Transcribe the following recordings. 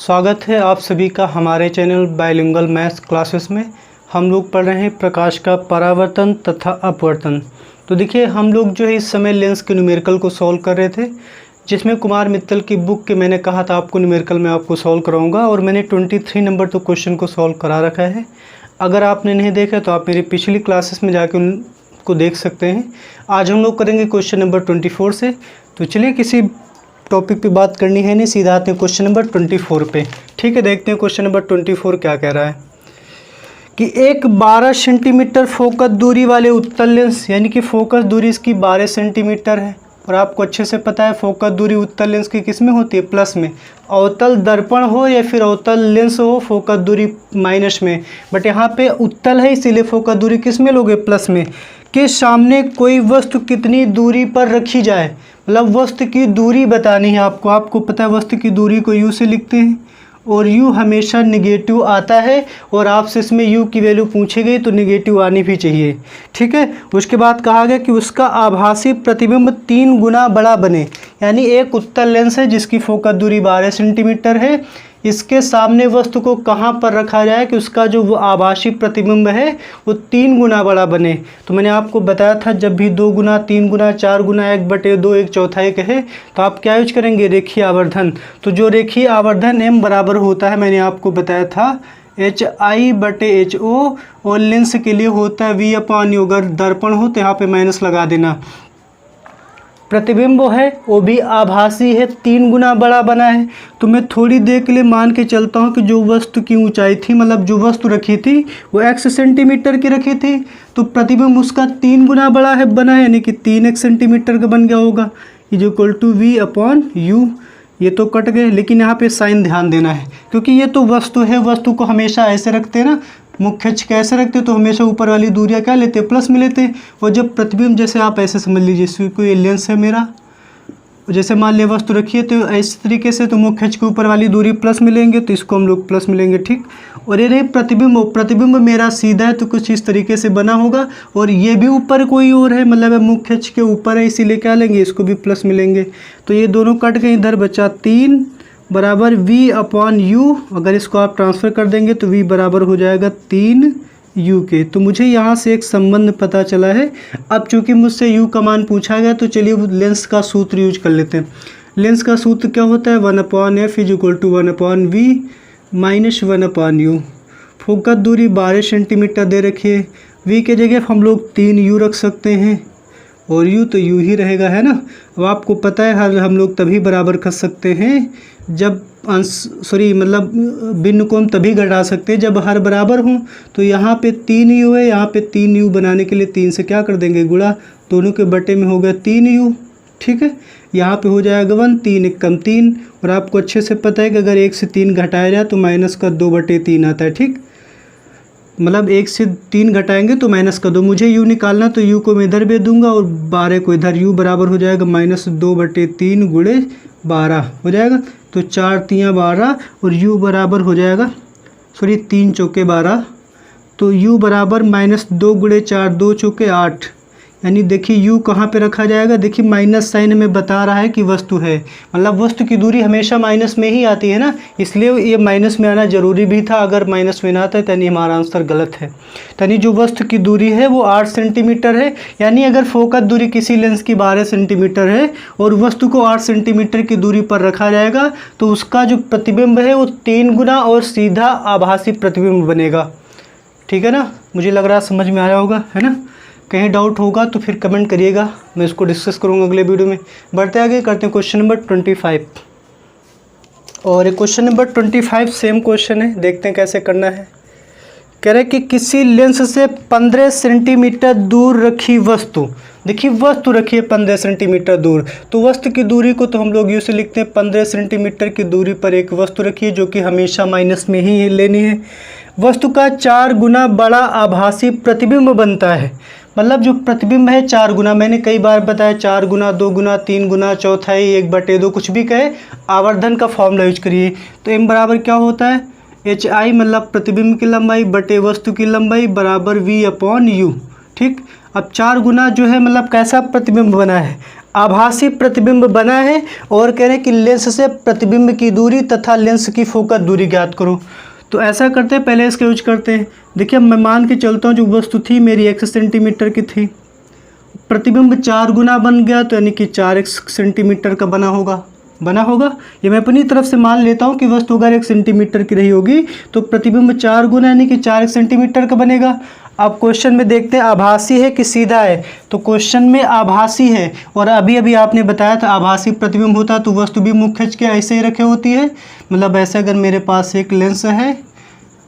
स्वागत है आप सभी का हमारे चैनल बायलिंगुअल मैथ्स क्लासेस में। हम लोग पढ़ रहे हैं प्रकाश का परावर्तन तथा अपवर्तन। तो देखिए हम लोग जो है इस समय लेंस के न्यूमेरिकल को सॉल्व कर रहे थे, जिसमें कुमार मित्तल की बुक के मैंने कहा था आपको न्यूमेरिकल में आपको सॉल्व कराऊंगा और मैंने 23 नंबर तो क्वेश्चन को सॉल्व करा रखा है। अगर आपने नहीं देखा तो आप मेरी पिछली क्लासेस में जाकर उनको देख सकते हैं। आज हम लोग करेंगे क्वेश्चन नंबर 24 से। तो चलिए किसी टॉपिक पे बात करनी है नहीं, सीधा आते हैं क्वेश्चन नंबर 24 पे। ठीक है, देखते हैं क्वेश्चन नंबर 24 क्या कह रहा है कि एक 12 सेंटीमीटर फोकस दूरी वाले उत्तल लेंस, यानी कि फोकस दूरी इसकी 12 सेंटीमीटर है और आपको अच्छे से पता है फोकस दूरी उत्तल लेंस की किस में होती है, प्लस में। अवतल दर्पण हो या फिर अवतल लेंस हो, फोकस दूरी माइनस में, बट यहाँ पे उत्तल है इसीलिए फोकस दूरी किस में लोगे, प्लस में। के सामने कोई वस्तु कितनी दूरी पर रखी जाए, मतलब वस्तु की दूरी बतानी है आपको। आपको पता है वस्तु की दूरी को u से लिखते हैं और u हमेशा निगेटिव आता है और आपसे इसमें u की वैल्यू पूछी गई तो निगेटिव आनी भी चाहिए। ठीक है, उसके बाद कहा गया कि उसका आभासी प्रतिबिंब 3 गुना बड़ा बने, यानी एक उत्तल लेंस है जिसकी फोकस दूरी 12 सेंटीमीटर है। इसके सामने वस्तु को कहाँ पर रखा जाए कि उसका जो वो आभासी प्रतिबिंब है वो 3 गुना बड़ा बने। तो मैंने आपको बताया था जब भी 2 गुना, 3 गुना, 4 गुना, 1/2, 1/4 कहे तो आप क्या यूज करेंगे, रेखीय आवर्धन। तो जो रेखीय आवर्धन m बराबर होता है, मैंने आपको बताया था HI/HO, और लेंस के लिए होता है V/U। अगर दर्पण हो तो यहाँ पे माइनस लगा देना। प्रतिबिंब है वो भी आभासी है, 3 गुना बड़ा बना है। तो मैं थोड़ी देर के लिए मान के चलता हूँ कि जो वस्तु की ऊंचाई थी, मतलब जो वस्तु रखी थी वो x सेंटीमीटर की रखी थी, तो प्रतिबिंब उसका 3 गुना बड़ा है बना है, यानी कि 3x सेंटीमीटर का बन गया होगा, इज इक्वल टू V/U। ये तो कट गए, लेकिन यहाँ पे साइन ध्यान देना है क्योंकि ये तो वस्तु है। वस्तु को हमेशा ऐसे रखते हैं ना, मुख्य अक्ष कैसे रखते तो हमेशा ऊपर वाली दूरियां क्या लेते, प्लस में लेते। और जब प्रतिबिंब, जैसे आप ऐसे समझ लीजिए कोई लेंस है मेरा, जैसे मान लिया वस्तु रखिए तो इस तरीके से, तो मुख्य अक्ष के ऊपर वाली दूरी प्लस मिलेंगे तो इसको हम लोग प्लस मिलेंगे। ठीक, और ये रही प्रतिबिंब। प्रतिबिंब मेरा सीधा है तो कुछ इस तरीके से बना होगा, और ये भी ऊपर कोई और है, मतलब मुख्य अक्ष के ऊपर है, इसीलिए क्या लेंगे, इसको भी प्लस मिलेंगे। तो ये दोनों कट गए, इधर बचा 3 बराबर V/U। अगर इसको आप ट्रांसफ़र कर देंगे तो V बराबर हो जाएगा 3U के। तो मुझे यहाँ से एक संबंध पता चला है। अब चूंकि मुझसे U का मान पूछा गया तो चलिए लेंस का सूत्र यूज कर लेते हैं। लेंस का सूत्र क्या होता है, 1/f is equal to 1/v minus 1/u। Focus दूरी 12 सेंटीमीटर दे रखी है, V के जगह हम लोग 3U रख सकते हैं और U तो U ही रहेगा, है ना। अब आपको पता है हर हम लोग तभी बराबर कर सकते हैं जब मतलब भिन्न को हम तभी घटा सकते हैं जब हर बराबर हों। तो यहाँ पे 3U है, यहाँ पे 3U बनाने के लिए 3 से क्या कर देंगे, गुणा, दोनों के बटे में हो गया 3U। ठीक है, यहाँ पे हो जाएगा 1, 3 1 कम 3, और आपको अच्छे से पता है कि अगर 1 से 3 घटाया जाए तो माइनस का 2/3 आता है। ठीक, मतलब 1 से 3 घटाएंगे तो माइनस का 2। मुझे U निकालना तो U को मैं इधर भेज दूंगा और 12 को इधर। U बराबर हो जाएगा -2/3 गुणे 12 हो जाएगा, तो 4 3 12 और U बराबर हो जाएगा 3 चौके 12, तो U बराबर -2 गुणे 4 2 चौके 8। यानी देखिए U कहाँ पे रखा जाएगा, देखिए माइनस साइन में बता रहा है कि वस्तु है, मतलब वस्तु की दूरी हमेशा माइनस में ही आती है ना, इसलिए ये माइनस में आना जरूरी भी था। अगर माइनस में ना आता है यानी हमारा आंसर गलत है। यानी जो वस्तु की दूरी है वो 8 सेंटीमीटर है, यानी अगर फोकस दूरी किसी लेंस की 12 सेंटीमीटर है और वस्तु को 8 सेंटीमीटर की दूरी पर रखा जाएगा तो उसका जो प्रतिबिंब है वो 3 गुना और सीधा आभासी प्रतिबिंब बनेगा। ठीक है ना, मुझे लग रहा है समझ में आया होगा, है ना। कहीं डाउट होगा तो फिर कमेंट करिएगा, मैं इसको डिस्कस करूँगा अगले वीडियो में। बढ़ते आगे करते हैं क्वेश्चन नंबर 25। और क्वेश्चन नंबर 25 सेम क्वेश्चन है, देखते हैं कैसे करना है। कह रहे कि किसी लेंस से 15 सेंटीमीटर दूर रखी वस्तु, देखिए वस्तु रखी है 15 सेंटीमीटर दूर, तो वस्तु की दूरी को तो हम लोग यूँ से लिखते हैं 15 सेंटीमीटर की दूरी पर एक वस्तु रखी है जो कि हमेशा माइनस में ही लेनी है। वस्तु का 4 गुना बड़ा आभासी प्रतिबिंब बनता है, मतलब जो प्रतिबिंब है 4 गुना, मैंने कई बार बताया 4 गुना, 2 गुना, 3 गुना, चौथाई, 1/2, कुछ भी कहे, आवर्धन का फॉर्मूला यूज करिए। तो m बराबर क्या होता है, HI मतलब प्रतिबिंब की लंबाई बटे वस्तु की लंबाई बराबर V/U। ठीक, अब 4 गुना जो है मतलब कैसा प्रतिबिंब बना है, आभासी प्रतिबिंब बना है और कह रहे हैं कि लेंस से प्रतिबिंब की दूरी तथा लेंस की फोकस दूरी ज्ञात करो। तो ऐसा करते हैं, पहले इसका यूज करते हैं। देखिए मैं मान के चलता हूँ जो वस्तु थी मेरी x सेंटीमीटर की थी, प्रतिबिंब 4 गुना बन गया तो यानी कि 4x सेंटीमीटर का बना होगा। ये मैं अपनी तरफ से मान लेता हूँ कि वस्तु अगर 1 सेंटीमीटर की रही होगी तो प्रतिबिंब 4 गुना यानी कि 4x सेंटीमीटर का बनेगा। अब क्वेश्चन में देखते हैं आभासी है कि सीधा है। तो क्वेश्चन में आभासी है और अभी अभी आपने बताया था आभासी प्रतिबिंब होता तो वस्तु भी मुख खींच के ऐसे ही रखे होती है। मतलब ऐसे अगर मेरे पास एक लेंस है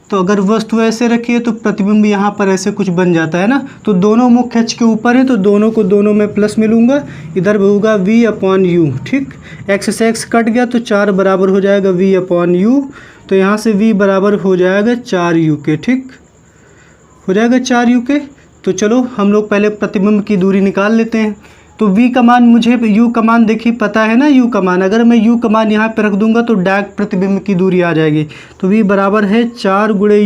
तो अगर वस्तु ऐसे रखी है तो प्रतिबिंब यहाँ पर ऐसे कुछ बन जाता है ना। तो दोनों मुख खींच के ऊपर है तो दोनों को दोनों में प्लस में लूँगा, इधर होगा v/u। ठीक, x से x कट गया तो 4 बराबर हो जाएगा v/u। तो यहाँ से v बराबर हो जाएगा 4u के। ठीक हो जाएगा 4u के। तो चलो हम लोग पहले प्रतिबिंब की दूरी निकाल लेते हैं। तो v का मान मुझे u का मान देखिए पता है ना, u का मान अगर मैं u का मान यहाँ पे रख दूंगा तो डायरेक्ट प्रतिबिंब की दूरी आ जाएगी। तो v बराबर है 4 गुणे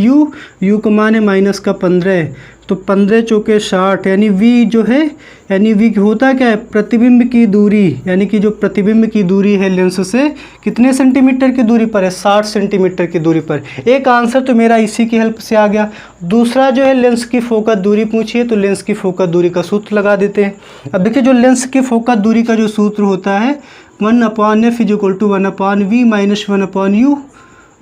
u का मान है -15, तो 15 चौके 60 यानी v जो है यानी v होता क्या है प्रतिबिंब की दूरी, यानी कि जो प्रतिबिंब की दूरी है लेंस से कितने सेंटीमीटर की दूरी पर है 60 सेंटीमीटर की दूरी पर। एक आंसर तो मेरा इसी की हेल्प से आ गया। दूसरा जो है लेंस की फोकस दूरी पूछी है तो लेंस की फोकस दूरी का सूत्र लगा देते हैं। अब देखिए जो लेंस की फोकस दूरी का जो सूत्र होता है 1/f = 1/v - 1/u।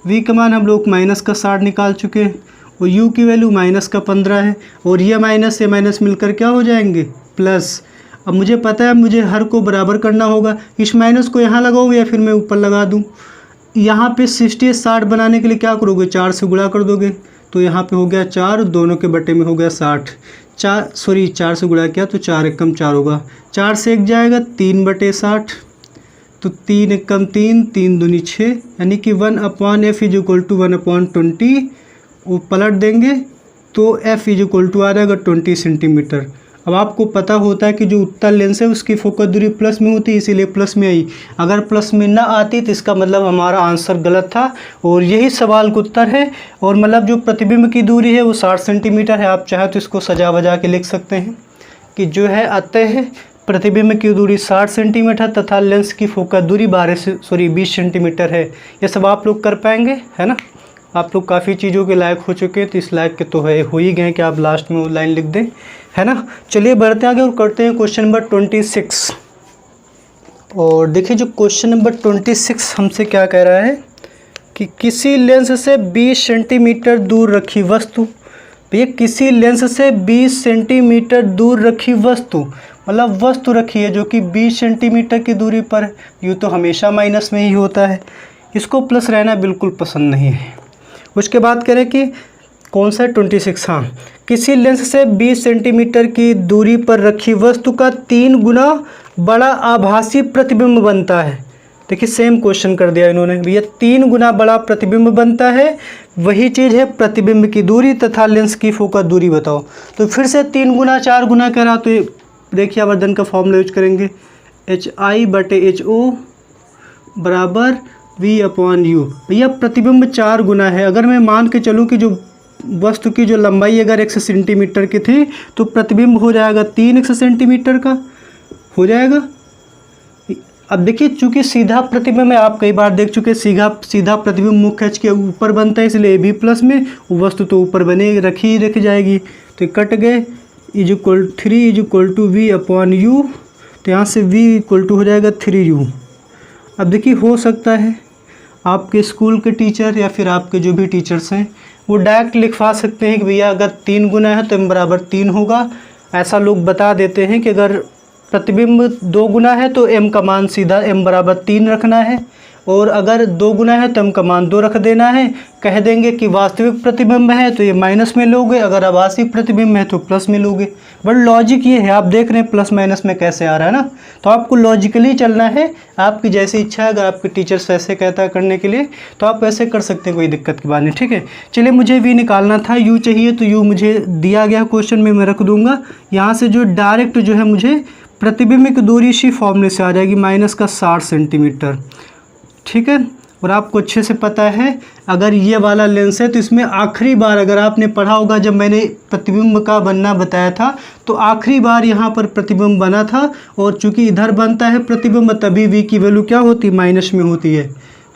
v का मान हम लोग माइनस का 60 निकाल चुके हैं और u की वैल्यू -15 है और ये माइनस से माइनस मिलकर क्या हो जाएंगे प्लस। अब मुझे पता है मुझे हर को बराबर करना होगा, इस माइनस को यहाँ लगाओगे या फिर मैं ऊपर लगा दूँ। यहाँ पे 60 बनाने के लिए क्या करोगे 4 से गुणा कर दोगे तो यहाँ पे हो गया 4, दोनों के बटे में हो गया 60। 4 से गुणा किया तो 4 एकम 4 होगा, 4 से 1 जाएगा 3/60 तो 3 एकम 3, 3 दूनी 6 यानी कि 1/f = 1/20। वो पलट देंगे तो f = आ जाएगा 20 सेंटीमीटर। अब आपको पता होता है कि जो उत्तल लेंस है उसकी फोकस दूरी प्लस में होती है इसीलिए प्लस में आई। अगर प्लस में ना आती तो इसका मतलब हमारा आंसर गलत था और यही सवाल का उत्तर है। और मतलब जो प्रतिबिंब की दूरी है वो 60 सेंटीमीटर है। आप चाहे तो इसको सजा बजा के लिख सकते हैं कि जो है अतः प्रतिबिंब की दूरी 60 सेंटीमीटर तथा लेंस की फोकस दूरी 20 सेंटीमीटर है। ये सब आप लोग कर पाएंगे, है ना। आप लोग काफ़ी चीज़ों के लायक हो चुके हैं तो इस लायक के तो है हो ही गए कि आप लास्ट में वो लाइन लिख दें, है ना। चलिए बढ़ते आगे और करते हैं क्वेश्चन नंबर 26। और देखिए जो क्वेश्चन नंबर 26 हमसे क्या कह रहा है कि किसी लेंस से 20 सेंटीमीटर दूर रखी वस्तु, भैया किसी लेंस से 20 सेंटीमीटर दूर रखी वस्तु मतलब वस्तु रखी है जो कि 20 सेंटीमीटर की दूरी पर है। यूँ तो हमेशा माइनस में ही होता है, इसको प्लस रहना बिल्कुल पसंद नहीं है। उसके बाद करें कि कौन सा 26, हाँ, किसी लेंस से 20 सेंटीमीटर की दूरी पर रखी वस्तु का 3 गुना बड़ा आभासी प्रतिबिंब बनता है। देखिए सेम क्वेश्चन कर दिया इन्होंने, भैया 3 गुना बड़ा प्रतिबिंब बनता है, वही चीज़ है प्रतिबिंब की दूरी तथा लेंस की फोकस दूरी बताओ। तो फिर से 3 गुना 4 गुना कह रहा, तो देखिए आवर्धन का फॉर्मूला यूज करेंगे HI/HO बराबर v/u। भैया प्रतिबिंब 4 गुना है। अगर मैं मान के चलूँ कि जो वस्तु की जो लंबाई अगर 1 सेंटीमीटर की थी तो प्रतिबिंब हो जाएगा 3x सेंटीमीटर का हो जाएगा। अब देखिए चूंकि सीधा प्रतिबिंब है, आप कई बार देख चुके सीधा प्रतिबिंब मुख खींच के ऊपर बनता है इसलिए b प्लस में वस्तु तो ऊपर बने रखी जाएगी। तो कट गए = 3 = v/u। तो यहाँ से v = हो जाएगा 3u। अब देखिए हो सकता है आपके स्कूल के टीचर या फिर आपके जो भी टीचर्स हैं वो डायरेक्ट लिखवा सकते हैं कि भैया अगर 3 गुना है तो m बराबर 3 होगा। ऐसा लोग बता देते हैं कि अगर प्रतिबिंब 2 गुना है तो m का मान सीधा m बराबर 3 रखना है और अगर 2 गुना है तो m का मान 2 रख देना है। कह देंगे कि वास्तविक प्रतिबिंब है तो ये माइनस में लोगे, अगर आभासी प्रतिबिंब है तो प्लस में लोगे। बट लॉजिक ये है, आप देख रहे हैं प्लस माइनस में कैसे आ रहा है ना। तो आपको लॉजिकली चलना है, आपकी जैसी इच्छा है। अगर आपके टीचर्स वैसे कहता है करने के लिए तो आप वैसे कर सकते हैं, कोई दिक्कत की बात नहीं, ठीक है। चलिए मुझे v निकालना था, u चाहिए तो u मुझे दिया गया क्वेश्चन में मैं रख दूँगा। यहाँ से जो डायरेक्ट जो है मुझे प्रतिबिंब की दूरी इसी फॉर्मूले से आ जाएगी -60 सेंटीमीटर, ठीक है। और आपको अच्छे से पता है अगर ये वाला लेंस है तो इसमें आखिरी बार अगर आपने पढ़ा होगा जब मैंने प्रतिबिंब का बनना बताया था तो आखिरी बार यहाँ पर प्रतिबिंब बना था और चूंकि इधर बनता है प्रतिबिंब तभी v की वैल्यू क्या होती है, माइनस में होती है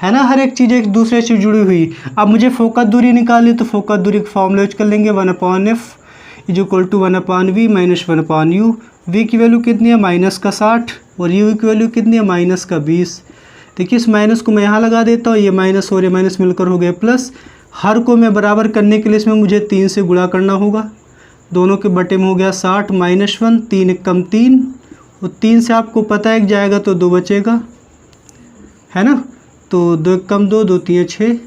ना। हर एक चीज़ एक दूसरे से जुड़ी हुई। अब मुझे फोकस दूरी निकालनी तो फोकस दूरी का फॉर्मूला यूज कर लेंगे 1/f is equal to 1/v minus 1/u। v की वैल्यू कितनी है, माइनस का 60 और u की वैल्यू कितनी है, माइनस का 20। देखिए इस माइनस को मैं यहाँ लगा देता हूँ, ये माइनस और ये माइनस मिलकर हो गए प्लस। हर को मैं बराबर करने के लिए इसमें मुझे 3 से गुणा करना होगा। दोनों के बटे में हो गया 60 माइनस 1, 3 एकम 3 और 3 से आपको पता है कि जाएगा तो 2 बचेगा, है ना। तो 2 एकम 2, 2 3 6।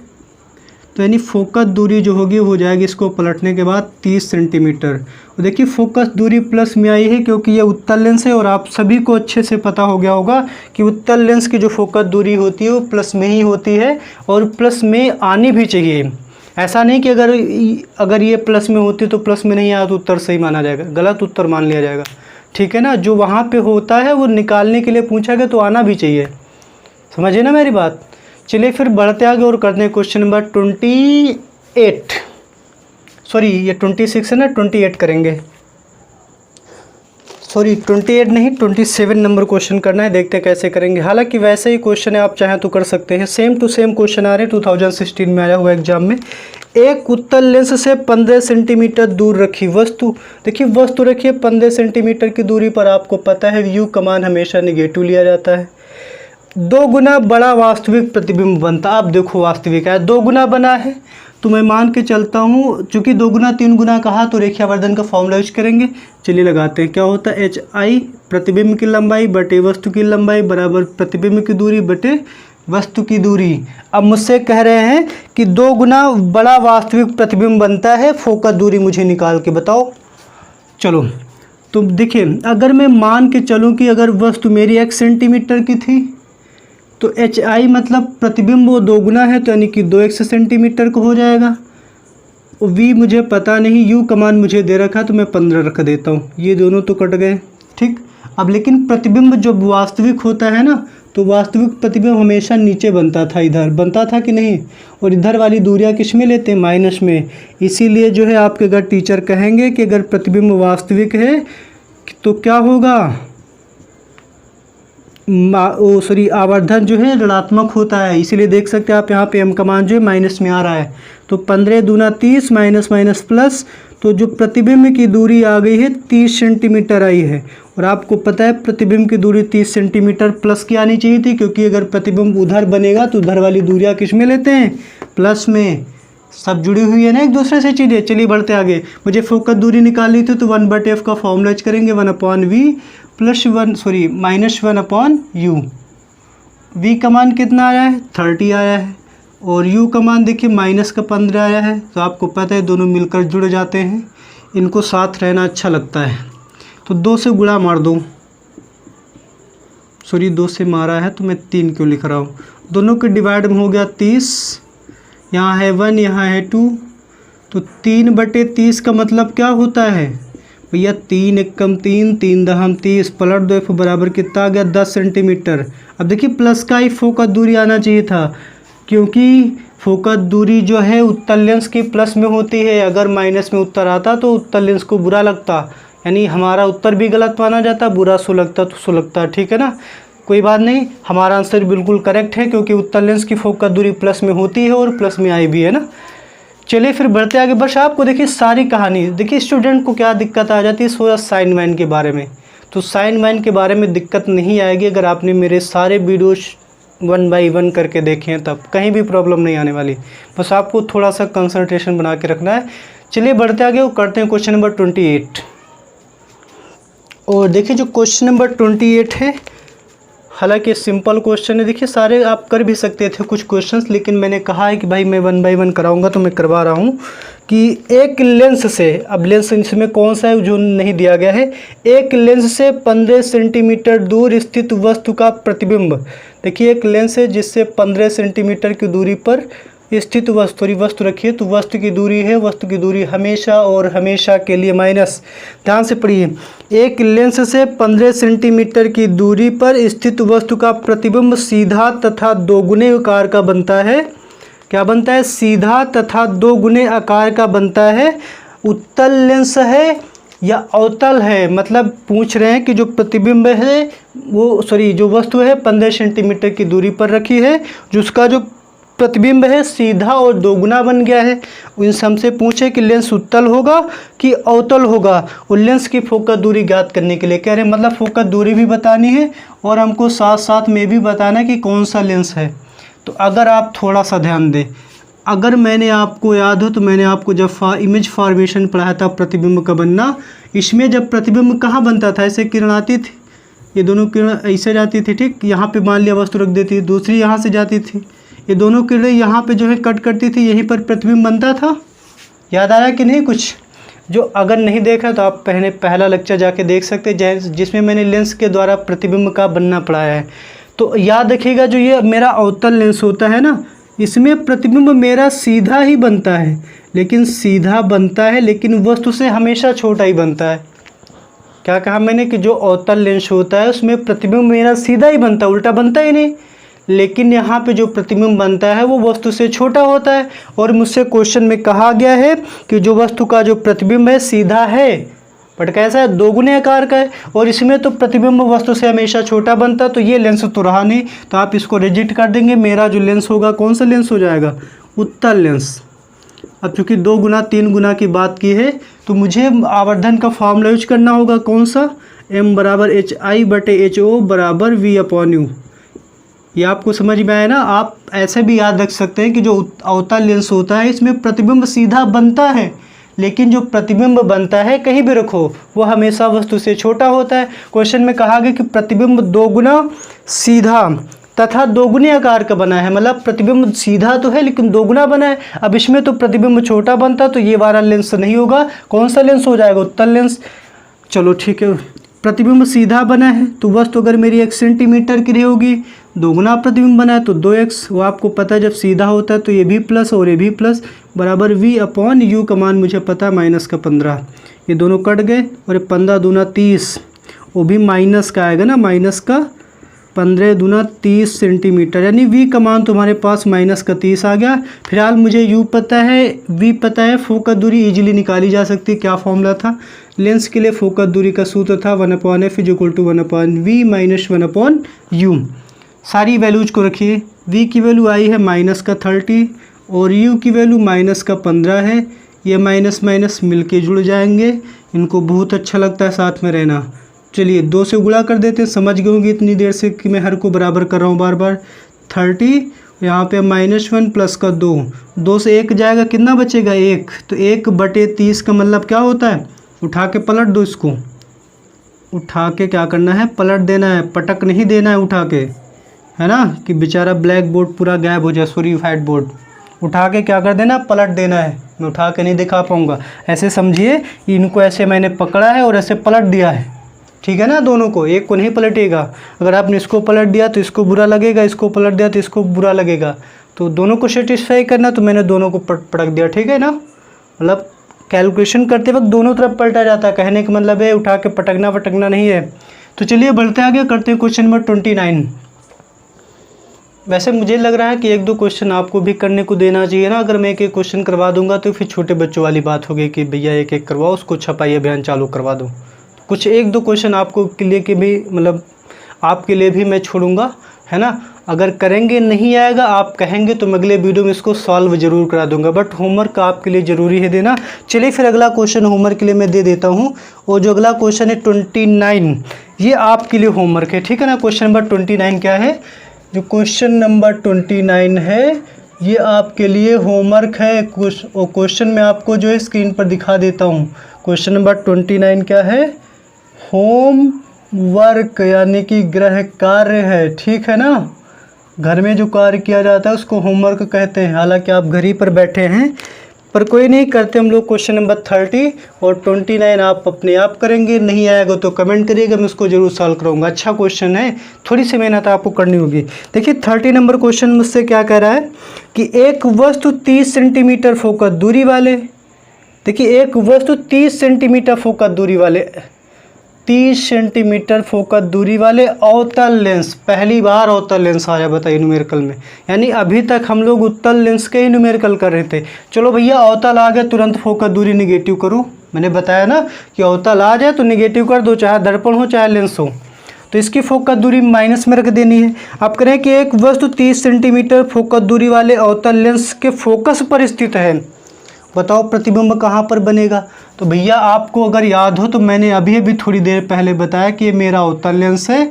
तो यानी फोकस दूरी जो होगी हो जाएगी इसको पलटने के बाद 30 सेंटीमीटर। और देखिए फोकस दूरी प्लस में आई है क्योंकि ये उत्तल लेंस है और आप सभी को अच्छे से पता हो गया होगा कि उत्तल लेंस की जो फोकस दूरी होती है वो प्लस में ही होती है और प्लस में आनी भी चाहिए। ऐसा नहीं कि अगर ये प्लस में होती तो प्लस में नहीं आया तो उत्तर सही माना जाएगा, गलत उत्तर मान लिया जाएगा, ठीक है ना। जो वहाँ पे होता है वो निकालने के लिए पूछा गया तो आना भी चाहिए, समझिए ना मेरी बात। चलिए फिर बढ़ते आगे और करते हैं क्वेश्चन नंबर 28, सॉरी ये 26 है ना, 28 करेंगे, सॉरी 28 नहीं 27 नंबर क्वेश्चन करना है। देखते हैं कैसे करेंगे। हालांकि वैसे ही क्वेश्चन है, आप चाहें तो कर सकते हैं। सेम टू सेम क्वेश्चन आ रहे हैं 2016 में आया हुआ एग्जाम में। एक उत्तल लेंस से 15 सेंटीमीटर दूर रखी वस्तु, देखिए वस्तु रखिए 15 सेंटीमीटर की दूरी पर, आपको पता है यू का मान हमेशा नेगेटिव लिया जाता है। 2 गुना बड़ा वास्तविक प्रतिबिंब बनता। आप देखो वास्तविक है 2 गुना बना है तो मैं मान के चलता हूँ, चूँकि 2 गुना 3 गुना कहा तो रेखीयावर्धन का फॉर्मूला यूज करेंगे। चलिए लगाते हैं। क्या होता है, HI प्रतिबिंब की लंबाई बटे वस्तु की लंबाई बराबर प्रतिबिंब की दूरी बटे वस्तु की दूरी। अब मुझसे कह रहे हैं कि 2 गुना बड़ा वास्तविक प्रतिबिंब बनता है, फोकस दूरी मुझे निकाल के बताओ। चलो तो देखिए अगर मैं मान के चलूँ कि अगर वस्तु मेरी 1 सेंटीमीटर की थी तो HI मतलब प्रतिबिंब वो 2 गुना है तो यानी कि 2x सेंटीमीटर को हो जाएगा। और V मुझे पता नहीं, U का मान मुझे दे रखा तो मैं 15 रख देता हूँ, ये दोनों तो कट गए, ठीक। अब लेकिन प्रतिबिंब जब वास्तविक होता है ना तो वास्तविक प्रतिबिंब हमेशा नीचे बनता था, इधर बनता था कि नहीं, और इधर वाली दूरियां किस में लेते हैं, माइनस में। इसीलिए जो है आपके अगर टीचर कहेंगे कि अगर प्रतिबिंब वास्तविक है तो क्या होगा, आवर्धन जो है ऋणात्मक होता है। इसीलिए देख सकते हैं आप यहाँ पे m का मान जो है माइनस में आ रहा है। तो 15 दूना 30 माइनस माइनस प्लस, तो जो प्रतिबिंब की दूरी आ गई है 30 सेंटीमीटर आई है। और आपको पता है प्रतिबिंब की दूरी 30 सेंटीमीटर प्लस की आनी चाहिए थी, क्योंकि अगर प्रतिबिंब उधर बनेगा तो उधर वाली दूरियाँ किस में लेते हैं, प्लस में। सब जुड़ी हुई है ना एक दूसरे से चीज़ें। चलिए बढ़ते आगे। मुझे फोकस दूरी निकालनी थी तो 1/f का फॉर्मूला यूज करेंगे 1/v plus minus 1/u। v का मान कितना आया है, 30 आया है, और u का मान देखिए माइनस का 15 आया है। तो आपको पता है दोनों मिलकर जुड़ जाते हैं, इनको साथ रहना अच्छा लगता है। तो 2 से गुणा मार दो, 2 से मारा है तो मैं 3 क्यों लिख रहा हूँ। दोनों के डिवाइड में हो गया 30, यहाँ है 1 यहाँ है 2, तो 3/30 का मतलब क्या होता है भैया, 3 एकम 3, 3 दहम 30, पलट दो f बराबर कितना आ गया, 10 सेंटीमीटर। अब देखिए प्लस का ही फोकस दूरी आना चाहिए था, क्योंकि फोकस दूरी जो है उत्तल लेंस की प्लस में होती है। अगर माइनस में उत्तर आता तो उत्तल लेंस को बुरा लगता, यानी हमारा उत्तर भी गलत माना जाता, बुरा सो लगता तो सो लगता, ठीक है ना। कोई बात नहीं, हमारा आंसर बिल्कुल करेक्ट है, क्योंकि उत्तल लेंस की फोकस दूरी प्लस में होती है और प्लस में आई भी है ना। चलिए फिर बढ़ते आगे। बस आपको देखिए सारी कहानी, देखिए स्टूडेंट को क्या दिक्कत आ जाती है थोड़ा साइन वाइन के बारे में। तो साइन वाइन के बारे में दिक्कत नहीं आएगी अगर आपने मेरे सारे वीडियोस 1 बाई 1 करके देखे हैं, तब कहीं भी प्रॉब्लम नहीं आने वाली। बस आपको थोड़ा सा कंसंट्रेशन बना के रखना है। चलिए बढ़ते आगे और करते हैं क्वेश्चन नंबर 28। और देखिए जो क्वेश्चन नंबर 28 है, हालांकि सिंपल क्वेश्चन है। देखिए सारे आप कर भी सकते थे कुछ क्वेश्चंस, लेकिन मैंने कहा है कि भाई मैं 1 बाई 1 कराऊंगा तो मैं करवा रहा हूँ कि एक लेंस से, अब लेंस इसमें कौन सा है जो नहीं दिया गया है, एक लेंस से 15 सेंटीमीटर दूर स्थित वस्तु का प्रतिबिंब। देखिए एक लेंस है जिससे 15 सेंटीमीटर की दूरी पर स्थित वस्तु, और वस्तु रखिए तो वस्तु की दूरी है, वस्तु की दूरी हमेशा और हमेशा के लिए माइनस। ध्यान से पढ़िए, एक लेंस से 15 सेंटीमीटर की दूरी पर स्थित वस्तु का प्रतिबिंब सीधा तथा दोगुने आकार का बनता है। क्या बनता है? सीधा तथा दोगुने आकार का बनता है। उत्तल लेंस है या अवतल है, मतलब पूछ रहे हैं कि जो प्रतिबिंब है वो जो वस्तु है 15 सेंटीमीटर की दूरी पर रखी है, जिसका जो प्रतिबिंब है सीधा और दोगुना बन गया है। इन हमसे पूछे कि लेंस उत्तल होगा कि अवतल होगा, और लेंस की फोकस दूरी ज्ञात करने के लिए कह रहे हैं, मतलब फोकस दूरी भी बतानी है और हमको साथ साथ में भी बताना है कि कौन सा लेंस है। तो अगर आप थोड़ा सा ध्यान दें, अगर मैंने आपको याद हो तो मैंने आपको जब इमेज फॉर्मेशन पढ़ाया था प्रतिबिंब का बनना, इसमें जब प्रतिबिंब कहाँ बनता था, ऐसे किरण आती थी, ये दोनों किरण ऐसे जाती थी, ठीक, यहाँ पे मान लिया वस्तु रख देती, दूसरी यहाँ से जाती थी, ये दोनों किरणें यहाँ पे जो है कट करती थी, यहीं पर प्रतिबिंब बनता था। याद आ रहा है कि नहीं कुछ? जो अगर नहीं देखा तो आप पहला लेक्चर जाके देख सकते हैं, जिसमें मैंने लेंस के द्वारा प्रतिबिंब का बनना पढ़ाया है। तो याद रखिएगा, जो ये मेरा अवतल लेंस होता है ना, इसमें प्रतिबिंब मेरा सीधा ही बनता है, लेकिन सीधा बनता है लेकिन वस्तु से हमेशा छोटा ही बनता है। क्या कहा मैंने कि जो अवतल लेंस होता है उसमें प्रतिबिंब मेरा सीधा ही बनता है, उल्टा बनता ही नहीं। लेकिन यहाँ पे जो प्रतिबिंब बनता है वो वस्तु से छोटा होता है, और मुझसे क्वेश्चन में कहा गया है कि जो वस्तु का जो प्रतिबिंब है सीधा है, बट कैसा है? दोगुने आकार का है, और इसमें तो प्रतिबिंब वस्तु से हमेशा छोटा बनता, तो ये लेंस तो रहा नहीं, तो आप इसको रिजेक्ट कर देंगे। मेरा जो लेंस होगा कौन सा लेंस हो जाएगा? उत्तल लेंस। अब चूंकि 2 गुना 3 गुना की बात की है तो मुझे आवर्धन का फॉर्मूला यूज करना होगा, कौन सा? m बराबर HI/HO बराबर V/U। ये आपको समझ में आया ना? आप ऐसे भी याद रख सकते हैं कि जो अवतल लेंस होता है इसमें प्रतिबिंब सीधा बनता है, लेकिन जो प्रतिबिंब बनता है कहीं भी रखो वो हमेशा वस्तु से छोटा होता है। क्वेश्चन में कहा गया कि प्रतिबिंब दोगुना सीधा तथा दोगुने आकार का बना है, मतलब प्रतिबिंब सीधा तो है लेकिन दोगुना बना है। अब इसमें तो प्रतिबिंब छोटा बनता, तो ये वाला लेंस नहीं होगा। कौन सा लेंस हो जाएगा? उत्तल लेंस। चलो ठीक है, प्रतिबिंब सीधा बना है तो वस्तु अगर मेरी 1 सेंटीमीटर की होगी, दोगुना प्रतिबिंब बना है तो 2x, वो आपको पता है जब सीधा होता है तो ये भी प्लस और ये भी प्लस, बराबर V/U का मान मुझे पता है -15। ये दोनों कट गए और ये 15 दूना 30, वो भी माइनस का आएगा ना, माइनस का 15 दूना 30 सेंटीमीटर, यानी V का मान तुम्हारे पास -30 आ गया। फिलहाल मुझे U पता है, V पता है, फोकस दूरी इजीली निकाली जा सकती है। क्या फॉर्मूला था? लेंस के लिए फोकस दूरी का सूत्र था 1/f = 1/V - 1/U। सारी वैल्यूज को रखिए। V की वैल्यू आई है -30 और U की वैल्यू -15 है। ये माइनस माइनस मिलके जुड़ जाएंगे, इनको बहुत अच्छा लगता है साथ में रहना। चलिए 2 से गुणा कर देते हैं, समझ गए होंगे इतनी देर से कि मैं हर को बराबर कर रहा हूँ बार बार। 30 यहाँ पे -1 प्लस का 2, 2 से 1 जाएगा, कितना बचेगा? 1। तो 1/30 का मतलब क्या होता है? उठा के पलट दो इसको, उठा के क्या करना है? पलट देना है, पटक नहीं देना है उठा के, है ना, कि बेचारा ब्लैक बोर्ड पूरा गायब हो जाए, सॉरी व्हाइट बोर्ड। उठा के क्या कर देना? पलट देना है। मैं उठा के नहीं दिखा पाऊँगा, ऐसे समझिए, इनको ऐसे मैंने पकड़ा है और ऐसे पलट दिया है, ठीक है ना? दोनों को, एक को नहीं पलटेगा। अगर आपने इसको पलट दिया तो इसको बुरा लगेगा, इसको पलट दिया तो इसको बुरा लगेगा, तो दोनों को सेटिस्फाई करना, तो मैंने दोनों को पटक दिया, ठीक है ना? मतलब कैलकुलेशन करते वक्त दोनों तरफ पलटा जाता है, कहने का मतलब है उठा के पटकना वटकना नहीं है। तो चलिए बढ़ते आगे, करते हैं क्वेश्चन नंबर 29। वैसे मुझे लग रहा है कि 1-2 क्वेश्चन आपको भी करने को देना चाहिए ना। अगर मैं एक क्वेश्चन करवा दूंगा तो फिर छोटे बच्चों वाली बात होगी कि भैया एक करवाओ, उसको छपाई अभियान चालू करवा दो। कुछ 1-2 क्वेश्चन आपको के लिए के भी, मतलब आपके लिए भी मैं छोड़ूंगा, है ना? अगर करेंगे नहीं आएगा, आप कहेंगे तो मैं अगले वीडियो में इसको सॉल्व जरूर करा दूंगा, बट होमवर्क आपके लिए ज़रूरी है देना। चलिए फिर अगला क्वेश्चन होमवर्क के लिए मैं दे देता हूँ, और जो अगला क्वेश्चन है 29, ये आपके लिए होमवर्क है, ठीक है ना? क्वेश्चन नंबर 29 क्या है? जो क्वेश्चन नंबर 29 है ये आपके लिए होमवर्क है। और क्वेश्चन मैं आपको जो है स्क्रीन पर दिखा देता हूँ। क्वेश्चन नंबर 29 क्या है? होम वर्क, यानी कि गृह कार्य है, ठीक है ना? घर में जो कार्य किया जाता है उसको होमवर्क कहते हैं। हालांकि आप घर ही पर बैठे हैं, पर कोई नहीं, करते हम लोग क्वेश्चन नंबर 30 और 29 आप अपने आप करेंगे। नहीं आएगा तो कमेंट करिएगा, मैं उसको जरूर सॉल्व करूँगा। अच्छा क्वेश्चन है, थोड़ी सी मेहनत आपको करनी होगी। देखिए 30 नंबर क्वेश्चन मुझसे क्या कह रहा है कि एक वस्तु 30 सेंटीमीटर फोकस दूरी वाले, देखिए एक वस्तु 30 सेंटीमीटर फोकस दूरी वाले, 30 सेंटीमीटर फोकस दूरी वाले अवतल लेंस, पहली बार अवतल लेंस आया बताइए न्यूमेरिकल में, यानी अभी तक हम लोग उत्तल लेंस के ही न्यूमेरिकल कर रहे थे। चलो भैया अवतल आ गया, तुरंत फोकस दूरी निगेटिव करो। मैंने बताया ना कि अवतल आ जाए तो निगेटिव कर दो, चाहे दर्पण हो चाहे लेंस हो। तो इसकी फोकस दूरी माइनस में रख देनी है। आप करें कि एक वस्तु 30 सेंटीमीटर फोकस दूरी वाले अवतल लेंस के फोकस पर स्थित है, बताओ प्रतिबिंब कहाँ पर बनेगा। तो भैया आपको अगर याद हो तो मैंने अभी थोड़ी देर पहले बताया कि ये मेरा अवतल लेंस है।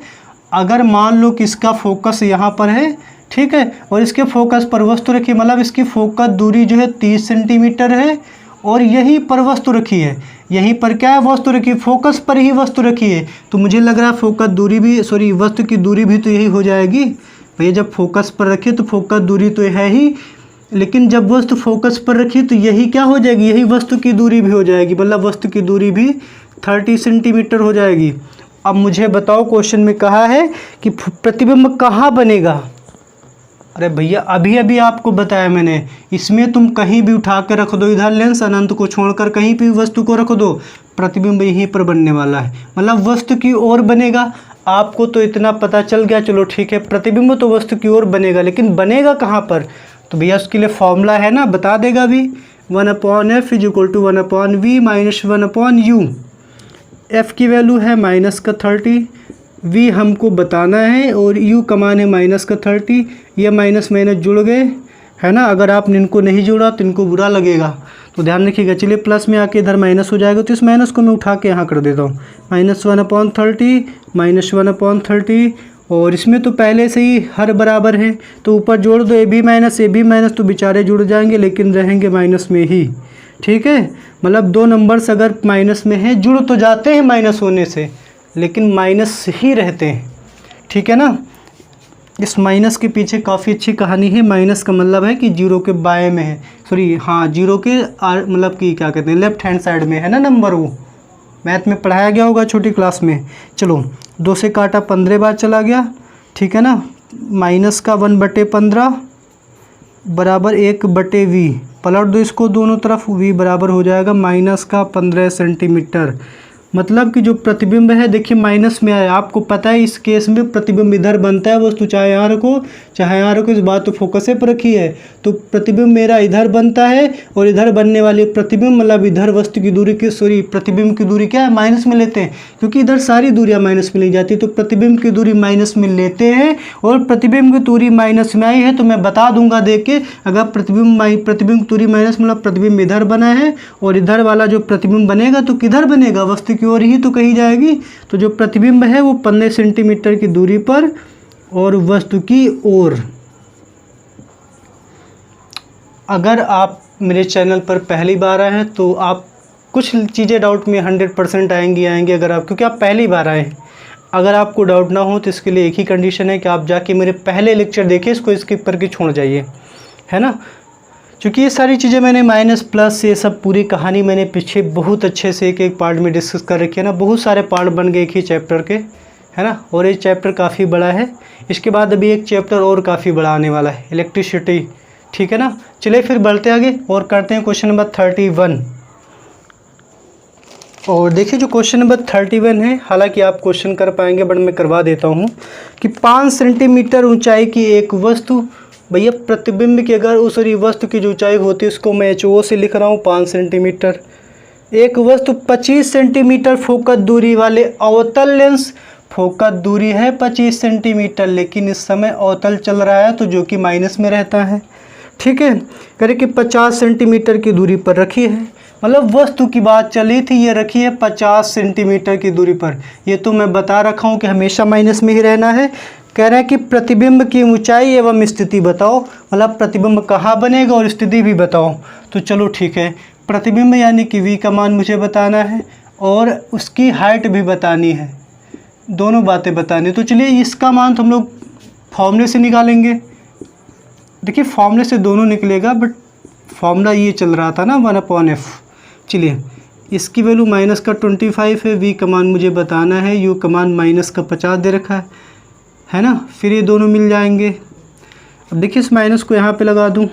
अगर मान लो कि इसका फोकस यहाँ पर है, ठीक है, और इसके फोकस पर वस्तु रखी, मतलब इसकी फोकस दूरी जो है 30 सेंटीमीटर है और यहीं पर वस्तु रखी है, यहीं पर क्या है वस्तु रखी, फोकस पर ही वस्तु रखी है। तो मुझे लग रहा है फोकस दूरी भी, सॉरी वस्तु की दूरी भी तो यही हो जाएगी भैया। जब फोकस पर रखी तो फोकस दूरी तो है ही, लेकिन जब वस्तु फोकस पर रखी तो यही क्या हो जाएगी, यही वस्तु की दूरी भी हो जाएगी, मतलब वस्तु की दूरी भी 30 सेंटीमीटर हो जाएगी। अब मुझे बताओ क्वेश्चन में कहा है कि प्रतिबिंब कहाँ बनेगा। अरे भैया अभी आपको बताया मैंने, इसमें तुम कहीं भी उठा के रख दो, इधर लेंस अनंत को छोड़कर कहीं भी वस्तु को रख दो, प्रतिबिंब यहीं पर बनने वाला है, मतलब वस्तु की ओर बनेगा। आपको तो इतना पता चल गया, चलो ठीक है, प्रतिबिंब तो वस्तु की ओर बनेगा, लेकिन बनेगा कहाँ पर। तो भैया उसके लिए फॉर्मूला है ना, बता देगा भी, 1/f = 1/v - 1/u। f की वैल्यू है -30, v हमको बताना है और u कमान है -30। ये माइनस माइनस जुड़ गए, है ना। अगर आपने इनको नहीं जोड़ा तो इनको बुरा लगेगा, तो ध्यान रखिएगा। चलिए प्लस में आके इधर माइनस हो जाएगा, तो इस माइनस को मैं उठा के यहाँ कर देता हूँ, -1/30 - 1/30। और इसमें तो पहले से ही हर बराबर है, तो ऊपर जोड़ दो ab माइनस, तो बेचारे जुड़ जाएंगे लेकिन रहेंगे माइनस में ही, ठीक है। मतलब दो नंबर्स अगर माइनस में हैं, जुड़ तो जाते हैं माइनस होने से, लेकिन माइनस ही रहते हैं, ठीक है ना। इस माइनस के पीछे काफ़ी अच्छी कहानी है। माइनस का मतलब है कि जीरो के बाएं में है, सॉरी हाँ जीरो के मतलब कि क्या कहते हैं लेफ्ट हैंड साइड में है ना नंबर, वो मैथ में पढ़ाया गया होगा छोटी क्लास में। चलो 2 से काटा 15 बार चला गया, ठीक है ना। माइनस का 1/15 बराबर 1/v, पलट दो इसको दोनों तरफ, v बराबर हो जाएगा माइनस का 15 सेंटीमीटर। मतलब कि जो प्रतिबिंब है देखिए माइनस में आया, आपको पता है इस केस में प्रतिबिंब इधर बनता है, वस्तु चाहे यहाँ रखो चाहे यहाँ रखो, इस बात तो फोकस पर रखी है, तो प्रतिबिंब मेरा इधर बनता है और इधर बनने वाली प्रतिबिंब मतलब इधर वस्तु की दूरी की, सॉरी प्रतिबिंब की दूरी क्या है माइनस में लेते हैं, क्योंकि इधर सारी दूरियाँ माइनस में ली जाती है, तो प्रतिबिंब की दूरी माइनस में लेते हैं। और प्रतिबिंब की दूरी माइनस में आई है तो मैं बता दूंगा देख के, अगर प्रतिबिंब की दूरी माइनस मतलब प्रतिबिंब इधर बना है और इधर वाला जो प्रतिबिंब बनेगा तो किधर बनेगा, वस्तु की ओर ही तो कही जाएगी। तो जो प्रतिबिंब है वो 15 सेंटीमीटर की दूरी पर और वस्तु की ओर। अगर आप मेरे चैनल पर पहली बार आए हैं तो आप कुछ चीज़ें डाउट में 100% आएंगी। अगर आप, क्योंकि आप पहली बार आए हैं, अगर आपको डाउट ना हो तो इसके लिए एक ही कंडीशन है कि आप जाके मेरे पहले लेक्चर देखिए, इसको स्किप करके छोड़ जाइए, है ना। क्योंकि ये सारी चीज़ें मैंने माइनस प्लस ये सब पूरी कहानी मैंने पीछे बहुत अच्छे से एक एक पार्ट में डिस्कस कर रखी है ना, बहुत सारे पार्ट बन गए एक ही चैप्टर के, है ना। और ये चैप्टर काफ़ी बड़ा है, इसके बाद अभी एक चैप्टर और काफ़ी बड़ा आने वाला है, इलेक्ट्रिसिटी, ठीक है ना। चलिए फिर बढ़ते आगे और करते हैं क्वेश्चन नंबर 31। और देखिए जो क्वेश्चन नंबर 31 है, हालांकि आप क्वेश्चन कर पाएंगे बट मैं करवा देता हूँ कि 5 सेंटीमीटर ऊंचाई की एक वस्तु, भैया प्रतिबिंब की अगर उस वस्तु की जो ऊंचाई होती है उसको मैं HO से लिख रहा हूँ 5 सेंटीमीटर। एक वस्तु 25 सेंटीमीटर फोकस दूरी वाले अवतल लेंस, फोकस दूरी है 25 सेंटीमीटर लेकिन इस समय अवतल चल रहा है तो जो कि माइनस में रहता है, ठीक है। करे कि 50 सेंटीमीटर की दूरी पर रखी है, मतलब वस्तु की बात चली थी, ये रखी है 50 सेंटीमीटर की दूरी पर। ये तो मैं बता रखा हूँ कि हमेशा माइनस में ही रहना है। कह रहे हैं कि प्रतिबिंब की ऊंचाई एवं स्थिति बताओ, मतलब प्रतिबिंब कहाँ बनेगा और स्थिति भी बताओ। तो चलो ठीक है, प्रतिबिंब यानी कि v का मान मुझे बताना है और उसकी हाइट भी बतानी है, दोनों बातें बतानी। तो चलिए इसका मान तो हम लोग फॉर्मूले से निकालेंगे। देखिए फॉर्मूले से दोनों निकलेगा बट फॉर्मूला ये चल रहा था ना 1/f। चलिए इसकी वैल्यू माइनस का 25 है, v का मान मुझे बताना है, u का मान माइनस का 50 दे रखा है ना। फिर ये दोनों मिल जाएंगे। अब देखिए इस माइनस को यहाँ पे लगा दूँ,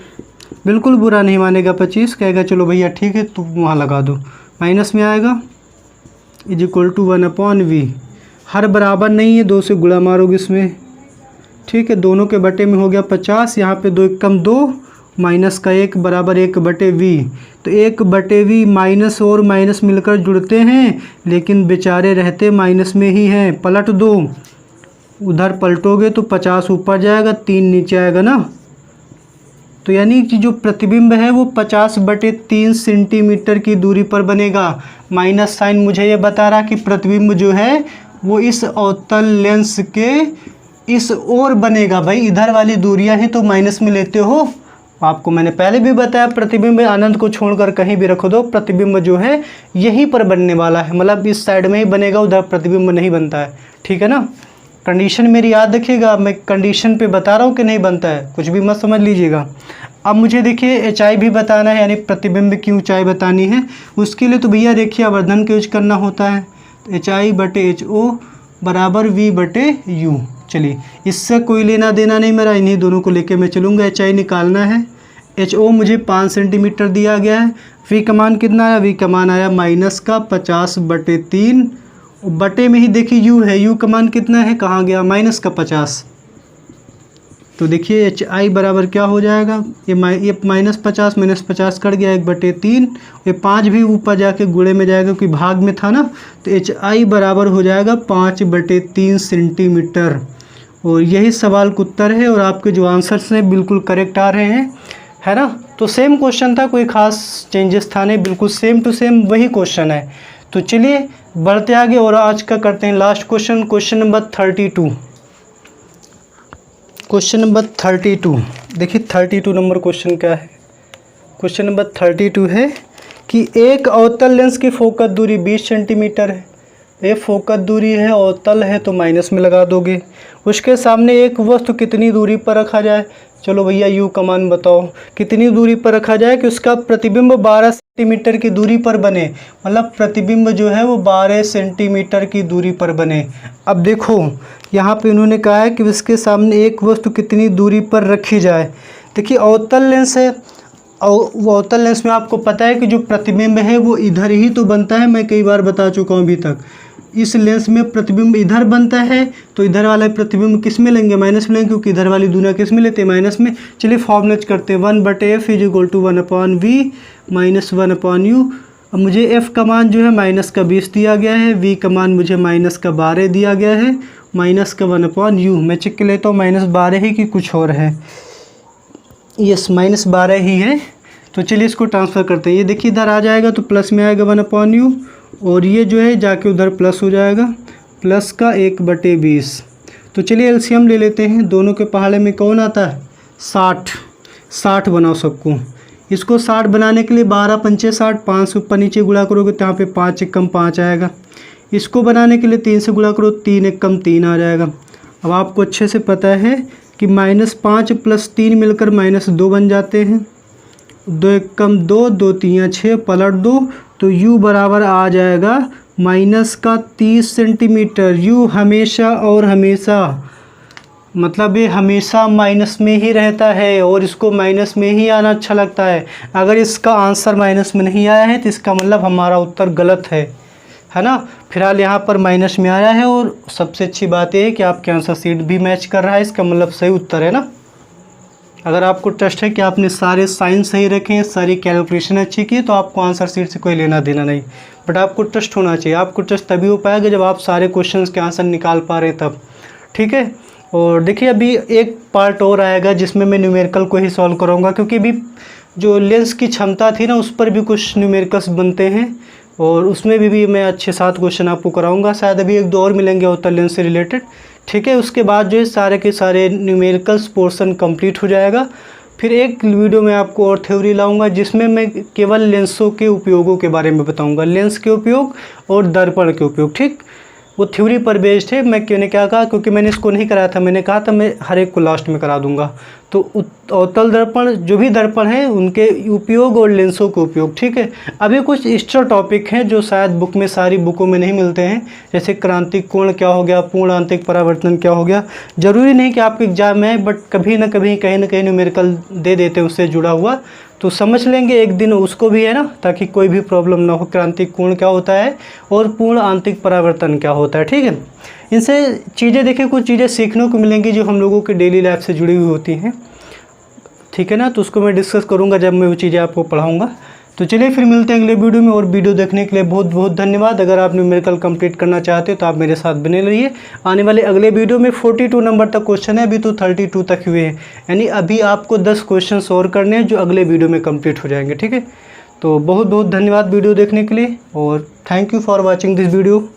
बिल्कुल बुरा नहीं मानेगा 25, कहेगा चलो भैया ठीक है तो वहाँ लगा दो, माइनस में आएगा इज इक्वल टू 1/v। हर बराबर नहीं है, 2 से गुणा मारोगे इसमें, ठीक है, दोनों के बटे में हो गया 50, यहाँ पे 2 एक कम 2, माइनस का 1 बराबर 1/v। तो 1/v माइनस और माइनस मिलकर जुड़ते हैं, लेकिन बेचारे रहते माइनस में ही हैं। पलट दो, उधर पलटोगे तो 50 ऊपर जाएगा, 3 नीचे आएगा ना। तो यानी कि जो प्रतिबिंब है वो 50/3 सेंटीमीटर की दूरी पर बनेगा। माइनस साइन मुझे ये बता रहा कि प्रतिबिंब जो है वो इस अवतल लेंस के इस ओर बनेगा। भाई इधर वाली दूरियां हैं तो माइनस में लेते हो। आपको मैंने पहले भी बताया प्रतिबिंब अनंत को छोड़कर कहीं भी रखो दो, प्रतिबिंब जो है यहीं पर बनने वाला है, मतलब इस साइड में ही बनेगा, उधर प्रतिबिंब नहीं बनता है। ठीक है ना, कंडीशन मेरी याद रखिएगा, मैं कंडीशन पे बता रहा हूँ कि नहीं बनता है, कुछ भी मत समझ लीजिएगा। अब मुझे देखिए ऊंचाई भी बताना है, यानी प्रतिबिंब की ऊंचाई बतानी है। उसके लिए तो भैया देखिए आवर्धन का यूज करना होता है, HI/HO बराबर V/U। चलिए इससे कोई लेना देना नहीं मेरा, इन्हीं दोनों को लेके मैं चलूँगा। HI निकालना है, HO मुझे 5 सेंटीमीटर दिया गया है, V का मान कितना आया, V का मान आया माइनस का 50/3, बटे में ही देखिए U है, U का मान कितना है, कहाँ गया, माइनस का 50। तो देखिए HI बराबर क्या हो जाएगा, ये माइनस 50 कट गया 1/3, ये 5 भी ऊपर जाके गुणे में जाएगा क्योंकि भाग में था ना। तो HI बराबर हो जाएगा 5/3 सेंटीमीटर। और यही सवाल का उत्तर है, और आपके जो आंसर्स हैं बिल्कुल करेक्ट आ रहे हैं, है ना। तो सेम क्वेश्चन था, कोई खास चेंजेस था नहीं, बिल्कुल सेम टू सेम वही क्वेश्चन है। तो चलिए बढ़ते आगे और आज का करते हैं last question, question number 32। Question number 32 देखिए 32 नंबर क्वेश्चन क्या है। क्वेश्चन नंबर 32 है कि एक अवतल लेंस की फोकस दूरी 20 सेंटीमीटर है। ये फोकस दूरी है, अवतल है तो माइनस में लगा दोगे। उसके सामने एक वस्तु कितनी दूरी पर रखा जाए, चलो भैया U का मान बताओ, कितनी दूरी पर रखा जाए कि उसका प्रतिबिंब 12 सेंटीमीटर की दूरी पर बने, मतलब प्रतिबिंब जो है वो 12 सेंटीमीटर की दूरी पर बने। अब देखो यहाँ पे उन्होंने कहा है कि उसके सामने एक वस्तु कितनी दूरी पर रखी जाए। देखिए अवतल लेंस है, और वो अवतल लेंस में आपको पता है कि जो प्रतिबिंब है वो इधर ही तो बनता है, मैं कई बार बता चुका हूँ अभी तक। इस लेंस में प्रतिबिंब इधर बनता है, तो इधर वाला प्रतिबिंब किस में लेंगे, माइनस में लेंगे, क्योंकि इधर वाली दूरियां किस में लेते हैं, माइनस में। चलिए फॉर्मूला करते हैं, 1/f is equal to 1/v minus 1/u। अब मुझे f का मान जो है माइनस का 20 दिया गया है, v का मान मुझे माइनस का 12 दिया गया है, माइनस का 1/u। मैं चेक कर लेता हूँ -12 ही कि कुछ और है, यस -12 ही है। तो चलिए इसको ट्रांसफ़र करते हैं, ये देखिए इधर आ जाएगा तो प्लस में आएगा 1/u, और ये जो है जाके उधर प्लस हो जाएगा, प्लस का 1/20। तो चलिए एलसीएम ले लेते हैं, दोनों के पहाड़े में कौन आता है, 60 बनाओ सबको। इसको 60 बनाने के लिए 12 पंचे 60, 5 से ऊपर नीचे गुणा करोगे तो यहाँ पे 5 एक कम 5 आएगा। इसको बनाने के लिए 3 से गुणा करो, 3 एक कम 3 आ जाएगा। अब आपको अच्छे से पता है कि -5 + 3 मिलकर -2 बन जाते हैं, 2 एक कम 2, 2 3 6, पलट दो तो U बराबर आ जाएगा -30 सेंटीमीटर। U हमेशा और हमेशा, मतलब ये हमेशा माइनस में ही रहता है, और इसको माइनस में ही आना अच्छा लगता है। अगर इसका आंसर माइनस में नहीं आया है तो इसका मतलब हमारा उत्तर गलत है ना। फिलहाल यहाँ पर माइनस में आया है, और सबसे अच्छी बात यह है कि आपके आंसर शीट भी मैच कर रहा है, इसका मतलब सही उत्तर है ना। अगर आपको ट्रस्ट है कि आपने सारे साइन सही रखे हैं, सारी कैलकुलेशन अच्छी की, तो आपको आंसर शीट से कोई लेना देना नहीं, बट आपको ट्रस्ट होना चाहिए। आपको ट्रस्ट तभी हो पाएगा जब आप सारे क्वेश्चंस के आंसर निकाल पा रहे हैं तब, ठीक है। और देखिए अभी एक पार्ट और आएगा जिसमें मैं न्यूमेरिकल को ही सॉल्व कराऊंगा, क्योंकि अभी जो लेंस की क्षमता थी ना उस पर भी कुछ न्यूमेरिकल्स बनते हैं, और उसमें भी मैं अच्छे 7 क्वेश्चन आपको कराऊंगा। शायद अभी 1-2 और मिलेंगे अवतल लेंस से रिलेटेड, ठीक है। उसके बाद जो है सारे के सारे न्यूमेरिकल्स पोर्शन कंप्लीट हो जाएगा। फिर एक वीडियो में आपको और थ्योरी लाऊंगा जिसमें मैं केवल लेंसों के उपयोगों के बारे में बताऊंगा, लेंस के उपयोग और दर्पण के उपयोग, ठीक। वो थ्योरी पर बेस्ड है। मैंने क्या कहा, क्योंकि मैंने इसको नहीं कराया था, मैंने कहा था मैं हर एक को लास्ट में करा दूंगा। तो अवतल दर्पण, जो भी दर्पण है उनके उपयोग और लेंसों के उपयोग, ठीक है। अभी कुछ एक्स्ट्रा टॉपिक हैं जो शायद बुक में, सारी बुकों में नहीं मिलते हैं, जैसे क्रांतिक कोण क्या हो गया, पूर्ण आंतरिक परावर्तन क्या हो गया। ज़रूरी नहीं कि आपके एग्जाम में आए, बट कभी ना कभी कहीं ना कहीं न्यूमेरिकल दे देते हैं उससे जुड़ा हुआ, तो समझ लेंगे एक दिन उसको भी, है ना, ताकि कोई भी प्रॉब्लम ना हो। क्रांतिक कोण क्या होता है और पूर्ण आंतरिक परावर्तन क्या होता है, ठीक है। इनसे चीज़ें देखिए, कुछ चीज़ें सीखने को मिलेंगी जो हम लोगों के डेली लाइफ से जुड़ी हुई होती हैं, ठीक है ना। तो उसको मैं डिस्कस करूँगा जब मैं वो चीज़ें आपको पढ़ाऊँगा। तो चलिए फिर मिलते हैं अगले वीडियो में, और वीडियो देखने के लिए बहुत बहुत धन्यवाद। अगर आप न्यूमेरिकल कंप्लीट करना चाहते हो तो आप मेरे साथ बने रहिए। आने वाले अगले वीडियो में 42 नंबर तक क्वेश्चन है, अभी तो 32 तक हुए हैं, यानी अभी आपको 10 क्वेश्चन और करने हैं जो अगले वीडियो में कंप्लीट हो जाएंगे, ठीक है। तो बहुत बहुत धन्यवाद वीडियो देखने के लिए, और thank you for watching this video.